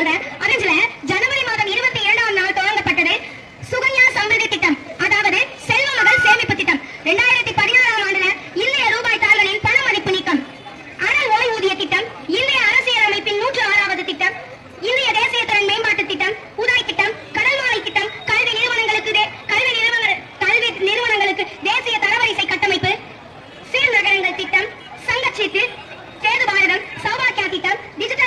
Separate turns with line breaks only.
சொல்றேன். அதுல ஜனவரி மாதம் 27ஆம் நாள் தொடங்கப்பட்டது சுகன்யா சம்ருதி திட்டம், அதாவது செல்வ மகள் சேமிப்பு திட்டம். 2016ஆம் ஆண்டுல இந்திய ரூபாய் தாள்களின் பண மதிப்பு நீக்கம். அடல் ஓய்வூதிய திட்டம், இந்திய அரசியல் அமைப்பின் 106வது திட்டம், இந்திய தேசிய திறன் மேம்பாட்டு திட்டம், உதாய் திட்டம், கடல் மாலை திட்டம், கல்வி நிறுவனங்களுக்கு தேசிய தரவரிசை கட்டமைப்பு, சீர்நகரங்கள் திட்டம், சங்கச்சீட்டு, சேது பாரதம், சௌபாக்கியா திட்டம், டிஜிட்டல்